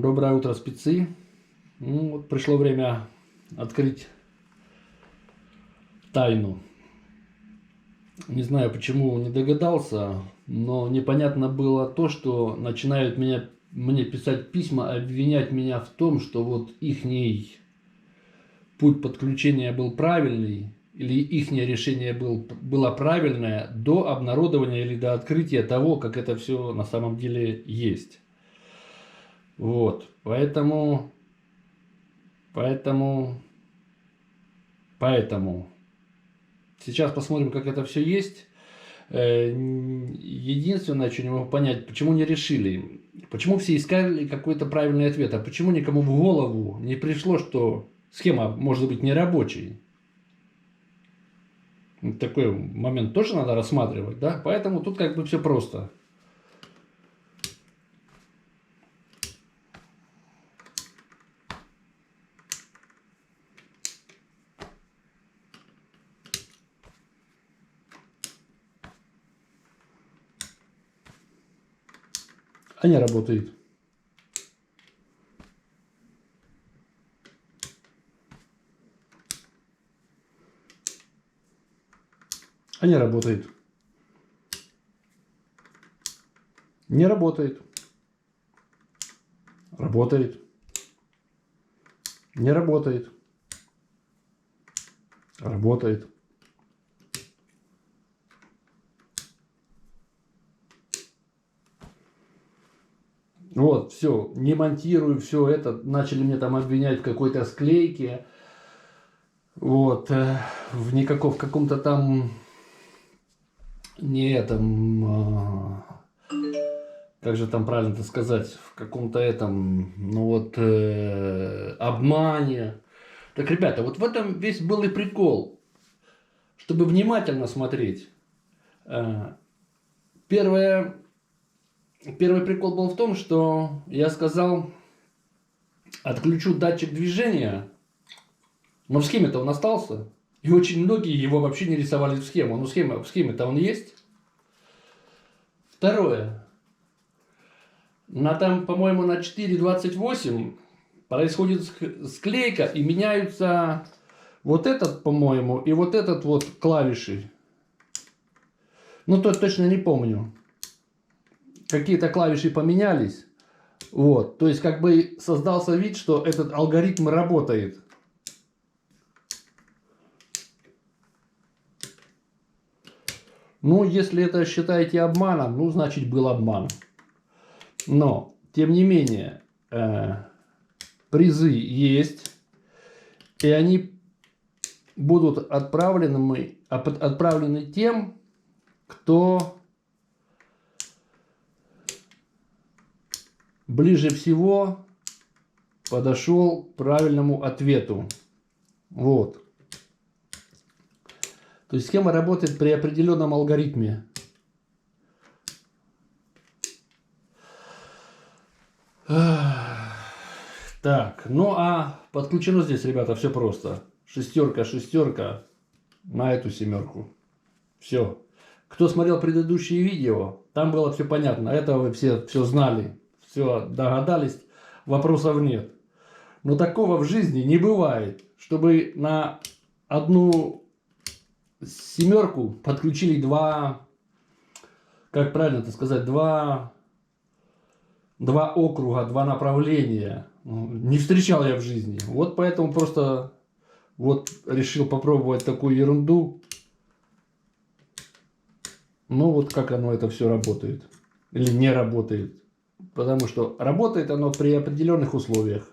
Доброе утро, спецы. Вот пришло время открыть тайну. Не знаю, почему не догадался, но непонятно было то, что начинают мне писать письма, обвинять меня в том, что вот ихний путь подключения был правильный, или ихнее решение было правильное до обнародования или до открытия того, как это все на самом деле есть. Вот, поэтому сейчас посмотрим, как это все есть. Единственное, что не могу понять, почему не решили, почему все искали какой-то правильный ответ, а почему никому в голову не пришло, что схема может быть нерабочей. Такой момент тоже надо рассматривать, да? Поэтому тут как бы все просто. А не работает. А не работает. Не работает. Работает. Не работает. Работает. Вот, все, не монтирую, все это, начали мне там обвинять в какой-то склейке, вот, в каком-то там, не этом, как же там правильно это сказать, в каком-то этом, ну вот, обмане. Так, ребята, вот в этом весь был и прикол, чтобы внимательно смотреть. Первый прикол был в том, что я сказал, отключу датчик движения, но в схеме-то он остался. И очень многие его вообще не рисовали в схему. Ну, в схеме-то он есть. Второе. Там, по-моему, на 4.28 происходит склейка и меняются вот этот, по-моему, и вот этот вот клавиши. Ну, то точно не помню. Какие-то клавиши поменялись. Вот. То есть, как бы создался вид, что этот алгоритм работает. Ну, если это считаете обманом, ну, значит, был обман. Но, тем не менее, призы есть. И они будут отправлены тем, кто ближе всего подошел к правильному ответу. Вот. То есть схема работает при определенном алгоритме. Так, ну а подключено здесь, ребята, все просто. Шестерка на эту семерку. Все. Кто смотрел предыдущие видео, там было все понятно. Этого вы все знали, все догадались, вопросов нет. Но такого в жизни не бывает, чтобы на одну семерку подключили два, как правильно это сказать, два округа, два направления. Не встречал я в жизни. Вот поэтому просто вот решил попробовать такую ерунду. Ну вот как оно это все работает. Или не работает. Потому что работает оно при определенных условиях.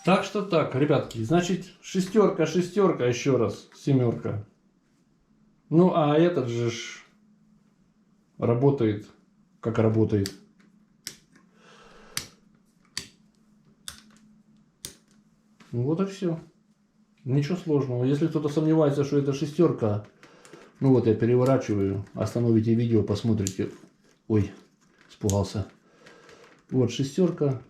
Так что так, ребятки, значит, шестерка, еще раз, семерка. Ну, а этот же работает, как работает. Вот и все. Ничего сложного. Если кто-то сомневается, что это шестерка, ну вот я переворачиваю, остановите видео, посмотрите. Ой, испугался. Вот шестерка.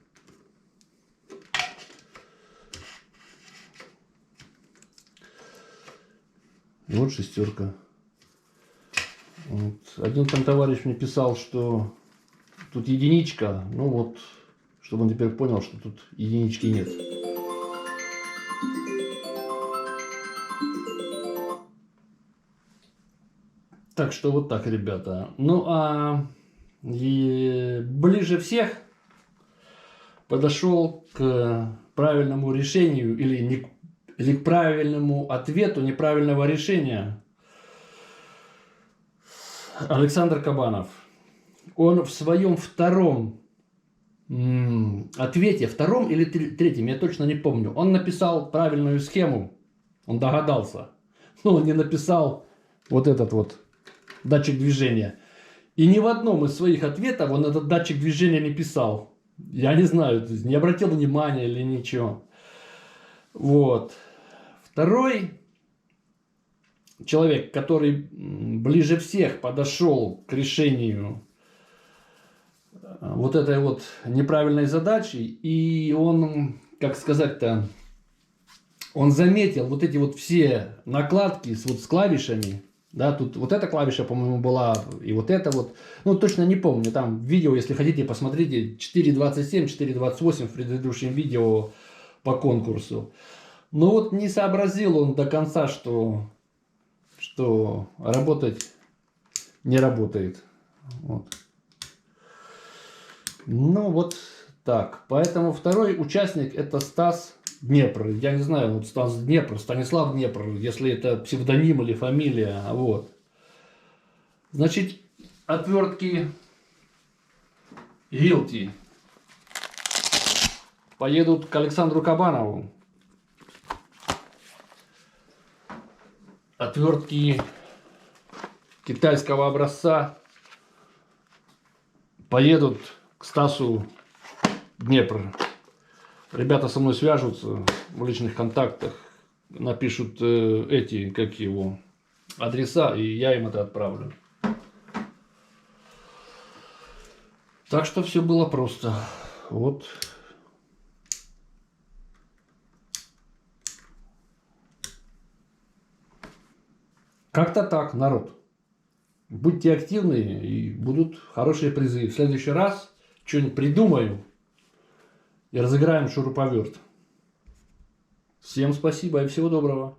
И вот шестерка. Вот. Один там товарищ мне писал, что тут единичка. Ну вот, чтобы он теперь понял, что тут единички нет. Так что вот так, ребята. Ну а ближе всех подошел к правильному решению или к правильному ответу неправильного решения Александр Кабанов. Он в своем втором ответе, втором или третьем, я точно не помню, он написал правильную схему, он догадался, но он не написал вот этот вот датчик движения. И ни в одном из своих ответов он этот датчик движения не писал. Я не знаю, не обратил внимания или ничего. Вот. Второй человек, который ближе всех подошел к решению вот этой вот неправильной задачи, и он, как сказать-то, он заметил вот эти вот все накладки с клавишами. Да, тут вот эта клавиша, по-моему, была, и вот это вот. Ну, точно не помню. Там видео, если хотите, посмотрите. 4.27, 4.28 в предыдущем видео по конкурсу. Но вот не сообразил он до конца, что работать не работает. Вот. Ну, вот так. Поэтому второй участник это Стас Днепр. Я не знаю, вот Стас Днепр, Станислав Днепр, если это псевдоним или фамилия. Вот. Значит, отвертки Гилти поедут к Александру Кабанову. Отвертки китайского образца поедут к Стасу Днепр. Ребята со мной свяжутся в личных контактах, напишут эти, как его, адреса, и я им это отправлю. Так что все было просто. Вот. Как-то так, народ. Будьте активны, и будут хорошие призы. В следующий раз что-нибудь придумаю и разыграем шуруповерт. Всем спасибо и всего доброго.